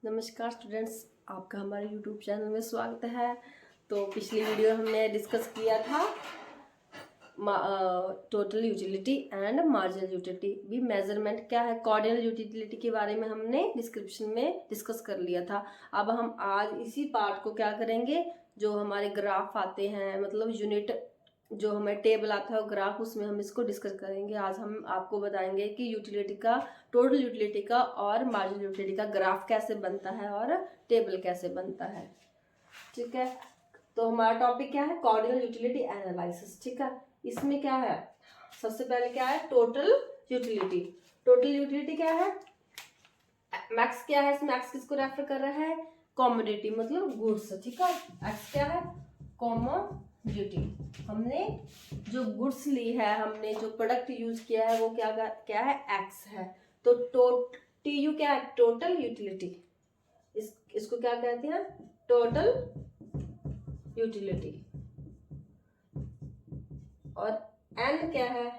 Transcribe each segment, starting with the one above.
नमस्कार स्टूडेंट्स, आपका हमारे YouTube चैनल में स्वागत है। तो पिछली वीडियो हमने डिस्कस किया था total utility and marginal utility. भी मेजरमेंट क्या है, कॉर्डिनल यूटिलिटी के बारे में हमने डिस्क्रिप्शन में डिस्कस कर लिया था। अब हम आज इसी पार्ट को क्या करेंगे, जो हमारे ग्राफ आते हैं, मतलब यूनिट जो हमें टेबल आता है वो ग्राफ, उसमें हम इसको डिस्कस करेंगे। आज हम आपको बताएंगे कि यूटिलिटी का, टोटल यूटिलिटी का और मार्जिनल यूटिलिटी का ग्राफ कैसे बनता है और टेबल कैसे बनता है। ठीक है, तो हमारा टॉपिक क्या है, कॉर्डिनल यूटिलिटी एनालिसिस। ठीक है, इसमें क्या है, सबसे पहले क्या है, टोटल यूटिलिटी। टोटल यूटिलिटी क्या है, मैक्स क्या है, इसमें मैक्स किसको रेफर कर रहा है, कॉमोडिटी मतलब गुड्स। ठीक है, एक्स क्या है, कॉमोडिटी। हमने जो गुड्स ली है, हमने जो प्रोडक्ट यूज किया है वो क्या है, एक्स है। तो टी यू क्या है, टोटल यूटिलिटी। इसको क्या कहते हैं, टोटल यूटिलिटी। और एन क्या है,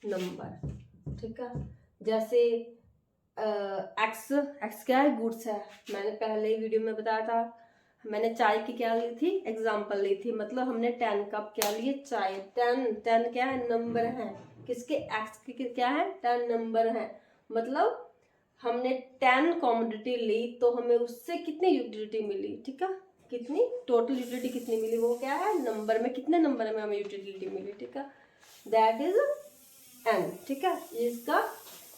नंबर। ठीक है, जैसे एक्स क्या है, गुड्स है। मैंने पहले वीडियो में बताया था, मैंने चाय की क्या ली थी, एग्जांपल ली थी। मतलब हमने 10 कप क्या लिए, चाय। 10 क्या है, नंबर है। किसके, एक्स के क्या है, 10 नंबर है। मतलब हमने 10 कॉमोडिटी ली तो हमें उससे कितनी यूटिलिटी मिली। ठीक है, कितनी टोटल यूटिलिटी कितनी मिली, वो क्या है, नंबर में, कितने नंबर में हमें यूटिलिटी मिली। ठीक है, दैट इज एन। ठीक है, इसका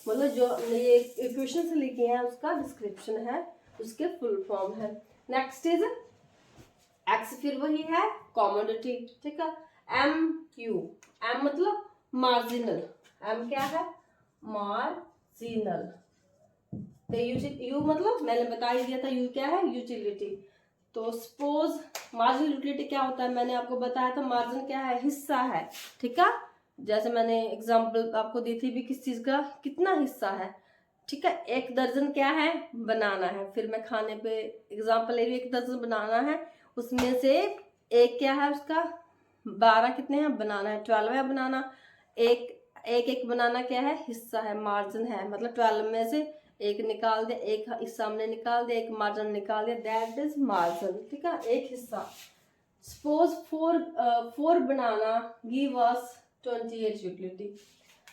मतलब जो ये इक्वेशन से लिखे हैं उसका डिस्क्रिप्शन है, उसके फुल फॉर्म है। नेक्स्ट इज एक्स, फिर वही है कॉमोडिटी। ठीक है, एम क्यू, एम मतलब मार्जिनल। एम क्या है, मार्जिनल। तो यू मतलब मैंने बता ही दिया था, यू क्या है, यूटिलिटी। तो सपोज मार्जिनल यूटिलिटी क्या होता है, मैंने आपको बताया था, मार्जिन क्या है, हिस्सा है। ठीक है, जैसे मैंने एग्जांपल आपको दी थी भी, किस चीज का कितना हिस्सा है। ठीक है, 1 दर्जन क्या है, बनाना है। फिर मैं खाने पे एग्जांपल ले रही हूँ, 1 दर्जन बनाना है, उसमें से एक क्या है, उसका 12 कितने हैं, बनाना है, 12 है बनाना। एक एक बनाना क्या है, हिस्सा है, मार्जिन है। मतलब 12 में से एक निकाल दे, एक हिस्सा हमने निकाल दिया, एक मार्जिन निकाल दिया, दैट इज मार्जिन। ठीक है, एक हिस्सा। सपोज 4 बनाना गिव अस 28 यूटिलिटी।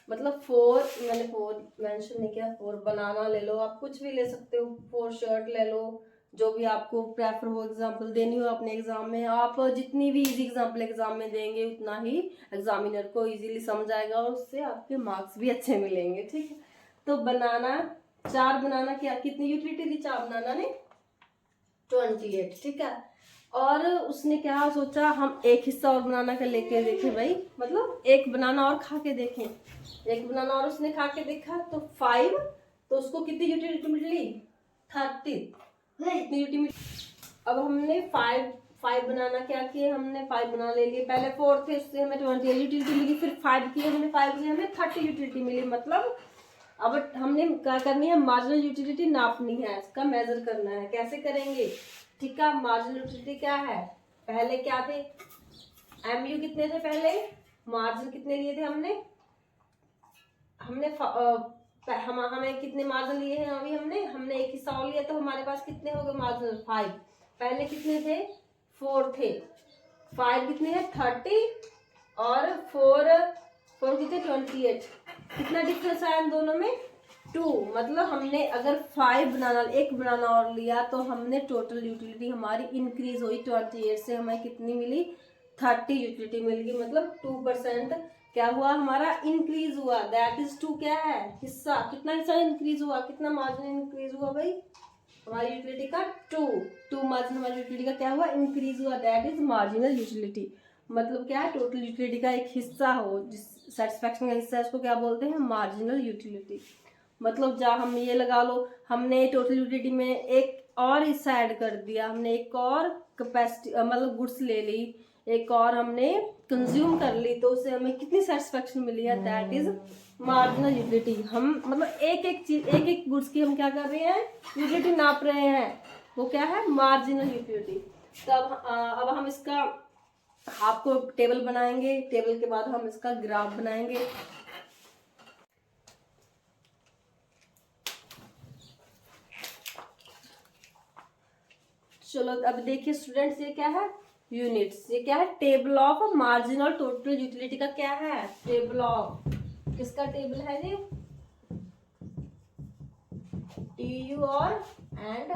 मतलब 4, मैंने 4 मेंशन नहीं किया, 4 बनाना ले लो, आप कुछ भी ले सकते हो, 4 शर्ट ले लो, जो भी आपको प्रेफर हो, एग्जाम्पल देनी हो अपने एग्जाम में। आप जितनी भी इजी एग्जाम्पल एग्जाम में देंगे उतना ही एग्जामिनर को इजीली समझ आएगा और उससे आपके मार्क्स भी अच्छे मिलेंगे। ठीक है, तो बनाना 4 बनाना क्या, कितनी यूटिलिटी दी 4 बनाना ने, 28। ठीक है, और उसने क्या सोचा, हम एक हिस्सा और बनाना का लेके देखे भाई, मतलब एक बनाना और खा के देखें। एक बनाना और उसने खा के देखा तो 5, तो उसको कितनी यूटिलिटी मिली, 30। कितनी यूटिलिटी। अब हमने 5 बनाना क्या किए, हमने 5 बनाना ले लिए, पहले 4 थे, उससे हमें 28 यूटिलिटी मिली। फिर 5 किए हमने, 5 से हमें 30 यूटिलिटी मिली। मतलब अब हमने क्या करनी है, मार्जिनल यूटिलिटी नापनी है, इसका मेजर करना है। कैसे करेंगे, ठीक है, मार्जिनल यूटिलिटी क्या है, पहले क्या थे, एमयू कितने थे पहले, मार्जिन कितने लिए थे हमने हमें कितने मार्जिन लिए हैं अभी, हमने एक हिस्सा और लिया, तो हमारे पास कितने हो गए मार्जिन, 5। पहले कितने थे, 4 थे। 5 कितने हैं, 30, और 4 कितने, 28। कितना डिफरेंस आया इन दोनों में, 2। मतलब हमने अगर 5 बनाना, एक बनाना और लिया, तो हमने टोटल यूटिलिटी हमारी इंक्रीज हुई, 28 से हमें कितनी मिली, 30 यूटिलिटी मिल गई। मतलब 2% क्या हुआ, हमारा इंक्रीज हुआ, दैट इज 2 क्या है, हिस्सा। कितना हिस्सा इंक्रीज हुआ, कितना मार्जिन इंक्रीज हुआ भाई, हमारी यूटिलिटी का 2 मार्जिन हमारी यूटिलिटी का क्या हुआ, इंक्रीज हुआ, दैट इज मार्जिनल यूटिलिटी। मतलब क्या है, टोटल यूटिलिटी का एक हिस्सा हो, जिस सेटिस्फैक्शन का हिस्सा है, उसको क्या बोलते हैं, मार्जिनल यूटिलिटी। मतलब जहाँ हम ये लगा लो, हमने टोटल यूटिलिटी में एक और हिस्सा ऐड कर दिया, हमने एक और कैपेसिटी मतलब गुड्स ले ली, एक और हमने कंज्यूम कर ली, तो उससे हमें कितनी सेटिस्फेक्शन मिली है, दैट इज मार्जिनल यूटिलिटी। हम मतलब एक एक चीज, एक एक गुड्स की हम क्या कर रहे हैं, यूटिलिटी नाप रहे हैं, वो क्या है, मार्जिनल यूटिलिटी। तो अब हम इसका आपको टेबल बनाएंगे, टेबल के बाद हम इसका ग्राफ बनाएंगे। चलो अब देखिए स्टूडेंट्स, ये क्या है, यूनिट्स। ये क्या है, टेबल ऑफ मार्जिन और टोटल यूटिलिटी का क्या है, टेबल ऑफ, किसका टेबल है ये, टीयू और एंड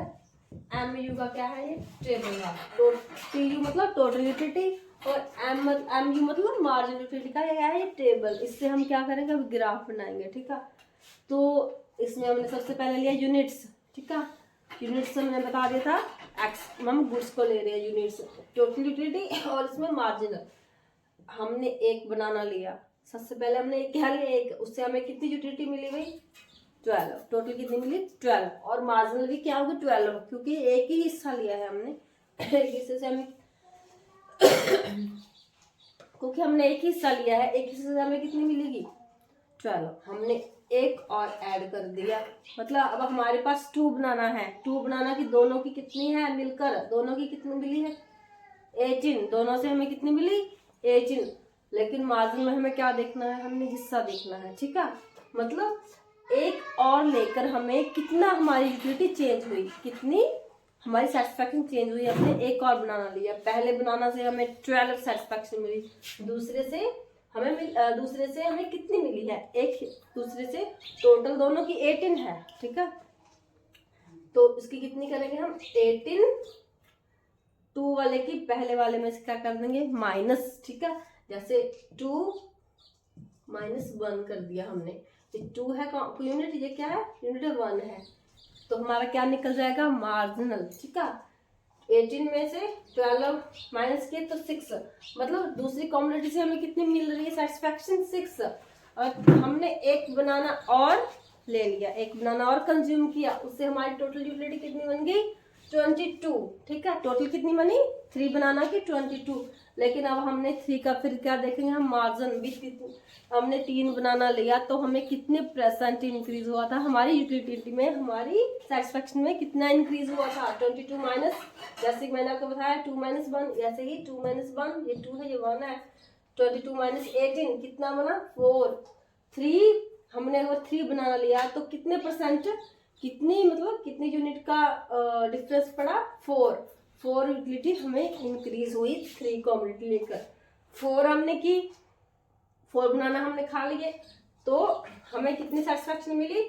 एमयू का क्या है, ये टेबल है। टीयू मतलब टोटल यूटिलिटी और एमयू मतलब मार्जिन यूटिलिटी का क्या है, ये टेबल। इससे हम क्या करेंगे, अब ग्राफ बनाएंगे, ठीक है। तो इसमें हमने सबसे पहले लिया यूनिट्स, ठीक है। यूनिट्स हमने बता दिया था, एक्स हम गुड्स को ले रहे हैं यूनिट्स, टोटल यूटिलिटी और इसमें मार्जिनल। हमने एक बनाना लिया, सबसे पहले हमने क्या लिया, एक, उससे हमें कितनी यूटिलिटी मिली भाई, 12। टोटल कितनी मिली, 12। और मार्जिनल भी क्या होगा, 12, क्योंकि एक ही हिस्सा लिया है हमने। एक हिस्से से हमें क्योंकि हमने एक हिस्सा लिया है, एक हिस्से से हमें कितनी मिलेगी, 12। हमने एक और ऐड कर दिया, मतलब अब हमारे पास 2 बनाना है। 2 बनाना की दोनों की कितनी है मिलकर, दोनों की कितनी मिली है, 18। दोनों से हमें कितनी मिली, 18। लेकिन मार्जिन में हमें क्या देखना है, हमने हिस्सा देखना है, ठीक है। मतलब एक और लेकर हमें कितना हमारी यूटिलिटी चेंज हुई, कितनी हमारी सेटिस्फैक्शन चेंज हुई। हमने एक और बनाना लिया, पहले बनाना से हमें 12 सेटिस्फैक्शन मिली, दूसरे से हमें कितनी मिली है, एक, दूसरे से टोटल दोनों की 18 है, ठीक है। तो इसकी कितनी करेंगे हम, 18, 2 वाले की पहले वाले में से क्या कर देंगे, माइनस, ठीक है। जैसे 2 माइनस 1 कर दिया हमने, ये 2 है यूनिट, ये क्या है यूनिट, 1 है, तो हमारा क्या निकल जाएगा, मार्जिनल, ठीक है। 18 में से 12 माइनस किए तो 6, मतलब दूसरी कॉम्युनिटी से हमें कितनी मिल रही है सेटिस्फैक्शन, 6। और हमने एक बनाना और ले लिया, एक बनाना और कंज्यूम किया, उससे हमारी टोटल यूटिलिटी कितनी बन गई, 22, ठीक है। टोटल कितनी बनी, 3 बनाना की 22। लेकिन अब हमने 3 का फिर क्या देखेंगे हम, मार्जिन भी हमने 3 बनाना लिया तो हमें कितने % इंक्रीज हुआ था हमारी यूटिलिटी में, हमारी सेटिस्फैक्शन में कितना इंक्रीज हुआ था, 22 माइनस, जैसे मैंने आपको बताया 2 माइनस 1, ऐसे ही 2 माइनस 1, ये 2 है, ये 1 है, 22 माइनस 18 कितना बना, 4। 3 हमने अगर 3 बनाना लिया तो कितने %, कितनी मतलब कितनी यूनिट का डिफरेंस पड़ा, 4 यूटिलिटी हमें इंक्रीज हुई 3 कॉम्युनिटी लेकर। 4 हमने की, 4 बनाना हमने खा लिए, तो हमें कितनी सेटिस्फैक्शन मिली,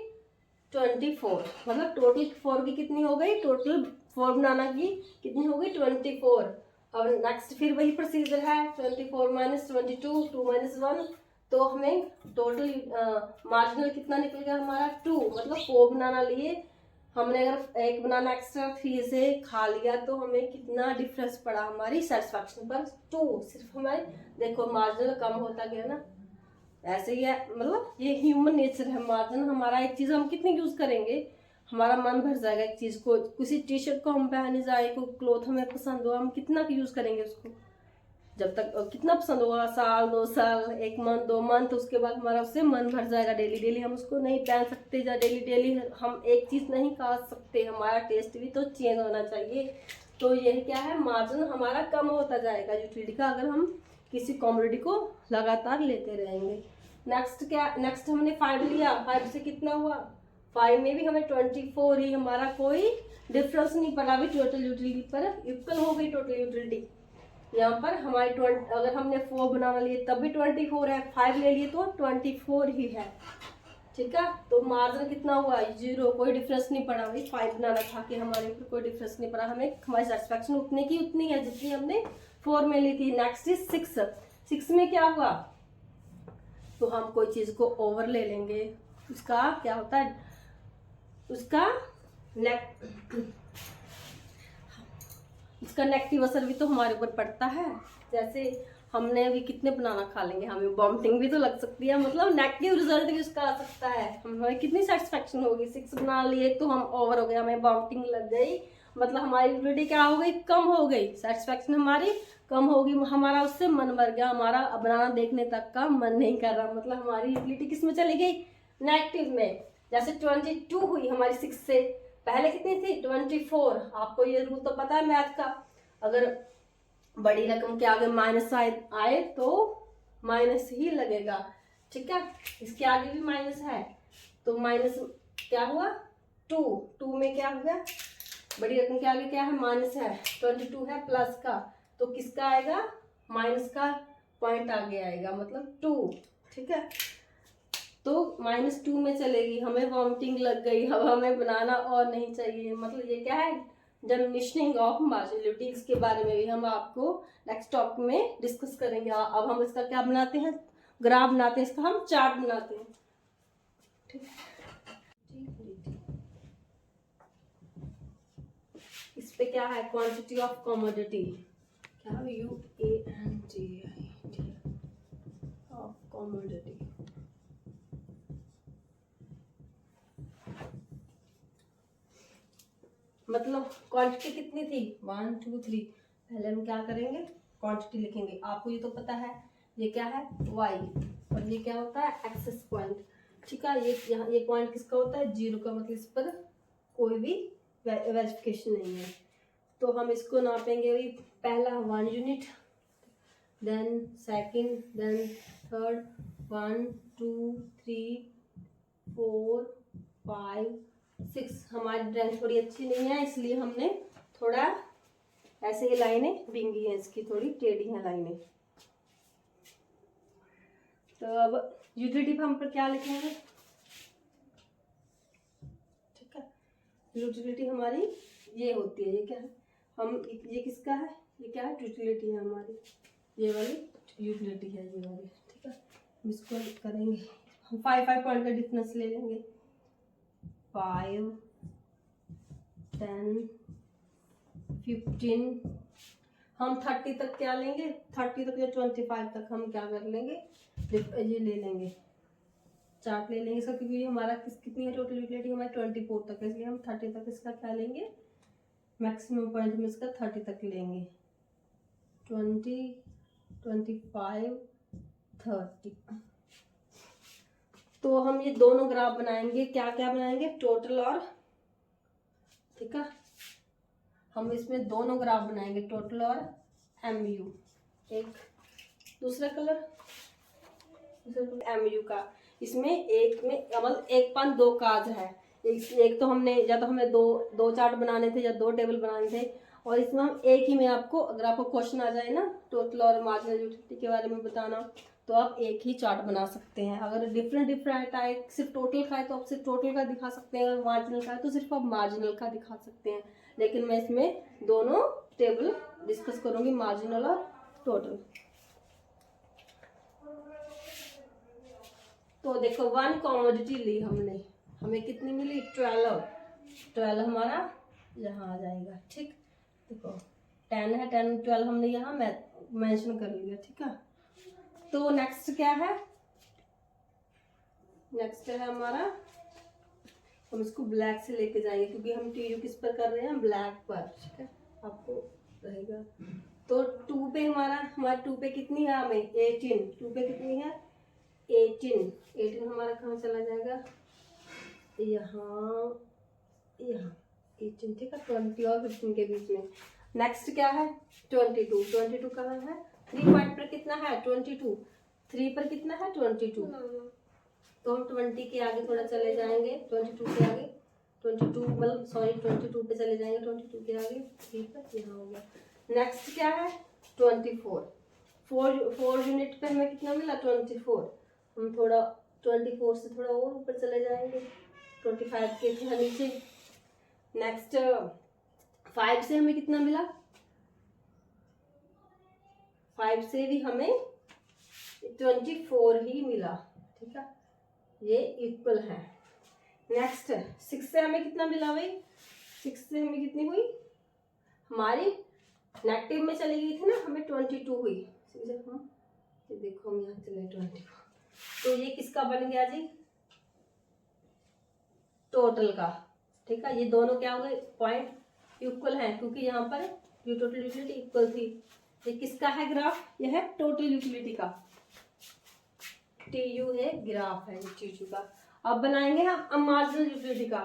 24। मतलब टोटल 4 की कितनी हो गई, टोटल 4 बनाना की कितनी हो गई, 24। अब नेक्स्ट फिर वही प्रोसीजर है, 24 माइनस 22, 2 माइनस 1, तो हमें टोटल मार्जिनल कितना निकल गया हमारा, 2। मतलब 4 बनाना लिए हमने, अगर एक बनाना एक्स्ट्रा 3 से खा लिया तो हमें कितना डिफरेंस पड़ा हमारी सेटिस्फैक्शन पर, 2। सिर्फ हमारे देखो मार्जिनल कम होता गया ना, ऐसे ही है, मतलब ये ह्यूमन नेचर है। मार्जिन हमारा, एक चीज हम कितनी यूज करेंगे, हमारा मन भर जाएगा एक चीज को, किसी टी शर्ट को हम पहने जाए, कोई क्लोथ हमें पसंद हो, हम कितना यूज करेंगे उसको, जब तक कितना पसंद होगा, साल 2 साल, 1 मंथ 2 मंथ, उसके बाद हमारा उससे मन भर जाएगा। डेली डेली हम उसको नहीं पहन सकते, या डेली डेली हम एक चीज़ नहीं खा सकते, हमारा टेस्ट भी तो चेंज होना चाहिए। तो यही क्या है, मार्जिन हमारा कम होता जाएगा यूटिलिटी का, अगर हम किसी कॉमोडिटी को लगातार लेते रहेंगे। नेक्स्ट हमने 5 लिया, 5 से कितना हुआ, 5 में भी हमें 24 ही, हमारा कोई डिफरेंस नहीं पड़ा, अभी टोटल यूटिलिटी पर इक्वल हो गई टोटल यूटिलिटी। यहाँ पर हमारी अगर हमने 4 बनाना लिए तब भी 24 है, 5 ले लिए तो 24 ही है, ठीक है। तो मार्जिन कितना हुआ, 0, कोई डिफरेंस नहीं पड़ा भाई, 5 बनाना खा के हमारे ऊपर कोई डिफरेंस नहीं पड़ा, हमें हमारी सेटिस्फैक्शन उतनी की उतनी है जितनी हमने 4 में ली थी। नेक्स्ट इज 6 में क्या हुआ, तो हम कोई चीज को ओवर ले लेंगे, उसका क्या होता है, उसका इसका नेगेटिव असर भी तो हमारे ऊपर पड़ता है। जैसे हमने अभी कितने बनाना खा लेंगे, हमें वॉमिटिंग भी तो लग सकती है, मतलब नेगेटिव रिजल्ट भी उसका आ सकता है। हमें कितनी सेटिस्फैक्शन होगी, 6 बना लिए तो हम ओवर हो गए, हमें वॉमिटिंग लग गई, मतलब हमारी यूटिलिटी क्या हो गई, कम हो गई, सेटिस्फैक्शन हमारी कम होगी, हमारा उससे मन भर गया, हमारा बनाना देखने तक का मन नहीं कर रहा, मतलब हमारी यूटिलिटी किस में चली गई, नेगेटिव में। जैसे 22 हुई हमारी 6 से, पहले कितनी थी 24। आपको ये रूल तो पता है मैथ का, अगर बड़ी रकम के आगे माइनस आए तो माइनस ही लगेगा, ठीक है। इसके आगे भी माइनस है तो माइनस क्या हुआ, 2 में क्या हो गया बड़ी रकम के आगे क्या है, माइनस है, 22 है प्लस का, तो किसका आएगा, माइनस का पॉइंट आगे आएगा, मतलब 2। ठीक है, तो -2 में चलेगी। हमें वॉमिटिंग लग गई, अब हमें बनाना और नहीं चाहिए। मतलब ये क्या है, डिमिनिशिंग ऑफ मार्जिनलिटी। इसके बारे में भी हम आपको नेक्स्ट टॉपिक में डिस्कस करेंगे। अब हम इसका क्या बनाते हैं, ग्राफ बनाते हैं, इसका हम चार्ट बनाते हैं। ठीक है, इस पे क्या है, क्वांटिटी ऑफ कमोडिटी, क्या UANTI ऑफ कमोडिटी। मतलब क्वांटिटी कितनी थी, 1 2 3। पहले हम क्या करेंगे, क्वांटिटी लिखेंगे। आपको ये तो पता है, ये क्या है, y, और ये क्या होता है, एक्सेस पॉइंट। ठीक है, ये यहाँ ये पॉइंट किसका होता है, 0 का, मतलब इस पर कोई भी वेरिफिकेशन नहीं है। तो हम इसको नापेंगे, वही पहला 1 unit, then second, then third, 1 2 3 4 5 6। हमारी ड्राइंग थोड़ी अच्छी नहीं है, इसलिए हमने थोड़ा ऐसे ही लाइनें बिंगी हैं, इसकी थोड़ी टेढ़ी हैं लाइनें। तो अब यूटिलिटी हम पर क्या लिखेंगे, ठीक है, यूटिलिटी हमारी ये होती है, ये क्या है, हम ये किसका है, ये क्या है, यूटिलिटी है हमारी, ये वाली यूटिलिटी है, ये वाली। ठीक है, हम इसको करेंगे, हम 5 पॉइंट का डिफरेंस ले लेंगे, 5 10 15। हम 30 तक क्या लेंगे, 30 तक या 25 तक हम क्या कर लेंगे, ये ले लेंगे, चार्ट ले लेंगे इसका, क्योंकि हमारा कितनी है टोटल यूटिलिटी, हमारी 24 तक है, इसलिए हम 30 तक इसका क्या लेंगे, मैक्सिमम पॉइंट हम इसका 30 तक लेंगे, 20 25 30। तो हम ये दोनों ग्राफ बनाएंगे, क्या क्या बनाएंगे, टोटल और, ठीक है, हम इसमें दोनों ग्राफ बनाएंगे, टोटल और MU। एक दूसरा कलर MU का, इसमें एक में मतलब 1.2 काज है, एक तो हमने, या तो हमें दो चार्ट बनाने थे या 2 टेबल बनाने थे, और इसमें हम एक ही में आपको, अगर आपको क्वेश्चन आ जाए ना टोटल और मार्जिनल यूटिलिटी के बारे में बताना, तो आप एक ही चार्ट बना सकते हैं। अगर डिफरेंट आए, सिर्फ टोटल का है तो आप सिर्फ टोटल का दिखा सकते हैं, अगर मार्जिनल का है तो सिर्फ आप मार्जिनल का दिखा सकते हैं। लेकिन मैं इसमें दोनों टेबल डिस्कस करूंगी, मार्जिनल और टोटल। तो देखो 1 कमोडिटी ली हमने, हमें कितनी मिली, 12 हमारा यहाँ आ जाएगा। ठीक, देखो 10 है, 10 12 हमने यहाँ मेंशन कर लिया। ठीक है, तो नेक्स्ट क्या है, नेक्स्ट है हमारा, हम इसको ब्लैक से लेके जाएंगे, क्योंकि हम TU किस पर कर रहे हैं, ब्लैक पर। ठीक है, आपको रहेगा। तो 2 पे हमारा 2 पे कितनी है, हमें 18, 2 पे कितनी है 18 हमारा कहाँ चला जाएगा, यहाँ 18। ठीक है, 20 और 15 के बीच में। नेक्स्ट क्या है, 22 कहाँ है, 3 पॉइंट पर कितना है, 22, 3 पर कितना है 22, तो हम 20 के आगे थोड़ा चले जाएंगे, 22 के आगे, 22 मतलब सॉरी 22 पे चले जाएंगे, 22 के आगे 3 पर, यहाँ हो गया। नेक्स्ट क्या है 24, 4 यूनिट पे हमें कितना मिला 24, हम थोड़ा 24 से थोड़ा और ऊपर चले जाएंगे, 25 के थे नीचे। नेक्स्ट 5 से हमें कितना मिला, 5 से भी हमें 24 ही मिला। ठीक है, ये इक्वल है। नेक्स्ट 6 से हमें कितना मिला भाई, 6 से हमें कितनी हुई, हमारी नेगेटिव में चली गई थी ना, हमें 22 हुई। देखो हम यहाँ चले 24, तो ये किसका बन गया जी, टोटल का। ठीक है, ये दोनों क्या हो गए, पॉइंट इक्वल हैं, क्योंकि यहाँ पर ये टोटल यूटिलिटी इक्वल थी। ये किसका है ग्राफ, यह है टोटल यूटिलिटी का, TU है ग्राफ है TU का। अब बनाएंगे हम मार्जिनल यूटिलिटी का।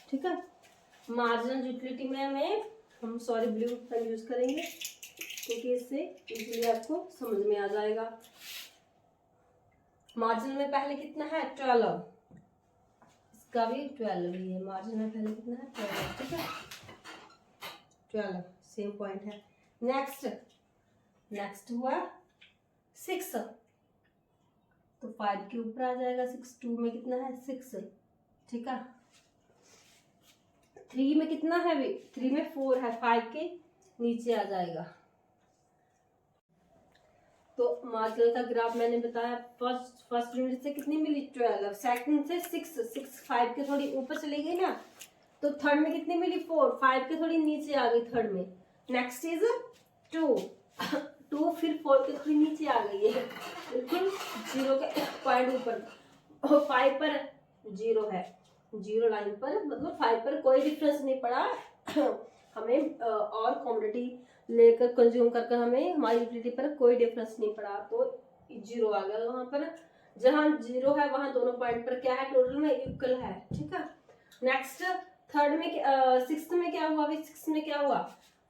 ठीक है, मार्जिनल यूटिलिटी में हम सॉरी ब्लू पेन यूज करेंगे, क्योंकि इससे इजीली आपको समझ में आ जाएगा। मार्जिन में पहले कितना है 12, इसका भी 12 ही है, मार्जिन में पहले कितना है 12। ठीक है, 12 सेम पॉइंट है। नेक्स्ट हुआ 6, तो 5 के ऊपर आ जाएगा 6। 2 में कितना है 6, ठीक है। 3 में कितना है अभी, 3 में 4 है, 5 के नीचे आ जाएगा। तो मार्जिनल का ग्राफ मैंने बताया, फर्स्ट यूनिट से कितनी मिली 12, सेकंड से 6 5 के थोड़ी ऊपर चली गई ना, तो थर्ड में कितनी मिली 4 5 के थोड़ी नीचे आ गई थर्ड में। नेक्स्ट इज 2 2 फिर 4 के थोड़ी नीचे आ गई है, बिल्कुल 0 के पॉइंट ऊपर। 5 पर 0 है, 0 लाइन पर, मतलब 5 पर कोई डिफरेंस नहीं पड़ा हमें, और क्वांटिटी लेकर कंज्यूम करके हमें हमारी यूटिलिटी पर कोई डिफरेंस नहीं पड़ा, तो 0 आ गया। वहां पर जहां 0 है वहां दोनों पॉइंट पर क्या है, टोटल में इक्वल है, ठीक है। नेक्स्ट थर्ड में सिक्स्थ में क्या हुआ, अभी सिक्स्थ में क्या हुआ,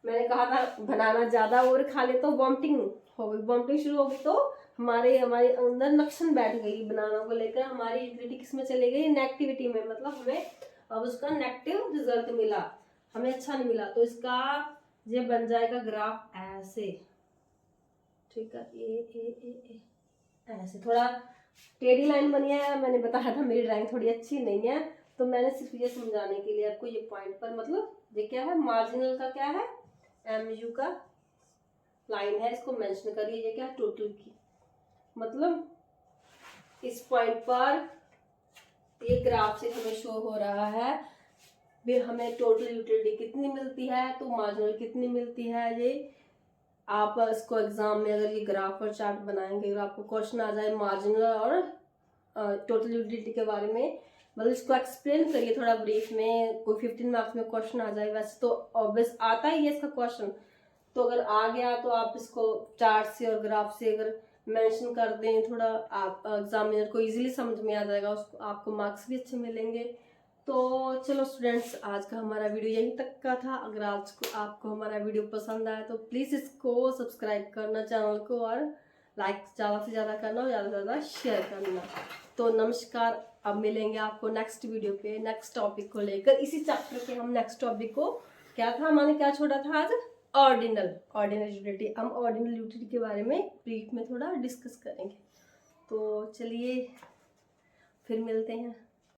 मैंने कहा था बनाना ज्यादा और खा ले तो वॉमिटिंग हो गई, वॉमिटिंग शुरू हो गई, तो हमारे अंदर नक्शन बैठ गई बनाना को लेकर, हमारी यूटिलिटी किस में चली गई, नेगेटिविटी में, मतलब हमें अब उसका नेगेटिव रिजल्ट मिला, हमें अच्छा नहीं मिला। तो इसका ये बन जाएगा ग्राफ ऐसे, ठीक है, ए ऐसे थोड़ा टेढ़ी लाइन बनी है। मैंने बताया था मेरी ड्राइंग थोड़ी अच्छी नहीं है, तो मैंने सिर्फ ये समझाने के लिए आपको ये पॉइंट पर, मतलब ये क्या है, मार्जिनल का क्या है, MU का लाइन है, इसको मेंशन करिए। ये क्या है, टोटल की, मतलब इस पॉइंट पर ये ग्राफ से हमें शो हो रहा है भी हमें टोटल यूटिलिटी कितनी मिलती है, तो मार्जिनल कितनी मिलती है। ये आप इसको एग्जाम में अगर ये ग्राफ और चार्ट बनाएंगे, अगर आपको क्वेश्चन आ जाए मार्जिनल और टोटल यूटिलिटी के बारे में, मतलब इसको एक्सप्लेन करिए थोड़ा ब्रीफ में, कोई 15 मार्क्स में क्वेश्चन आ जाए, वैसे तो ऑब्वियस आता ही है इसका क्वेश्चन, तो अगर आ गया तो आप इसको चार्ट से और ग्राफ से अगर मेंशन कर दें थोड़ा, आप एग्जामिनर को इजीली समझ में आ जाएगा, उसको आपको मार्क्स भी अच्छे मिलेंगे। तो चलो स्टूडेंट्स, आज का हमारा वीडियो यहीं तक का था। अगर आज को आपको हमारा वीडियो पसंद आया तो प्लीज़ इसको सब्सक्राइब करना चैनल को, और लाइक ज़्यादा से ज़्यादा करना और ज़्यादा से ज़्यादा शेयर करना। तो नमस्कार, अब मिलेंगे आपको नेक्स्ट वीडियो पे नेक्स्ट टॉपिक को लेकर। इसी चैप्टर के हम नेक्स्ट टॉपिक को, क्या था हमारे, क्या छोड़ा था आज, ऑर्डिनल यूटिलिटी। हम ऑर्डिनल यूटिलिटी के बारे में ब्रीफ में थोड़ा डिस्कस करेंगे। तो चलिए फिर मिलते हैं।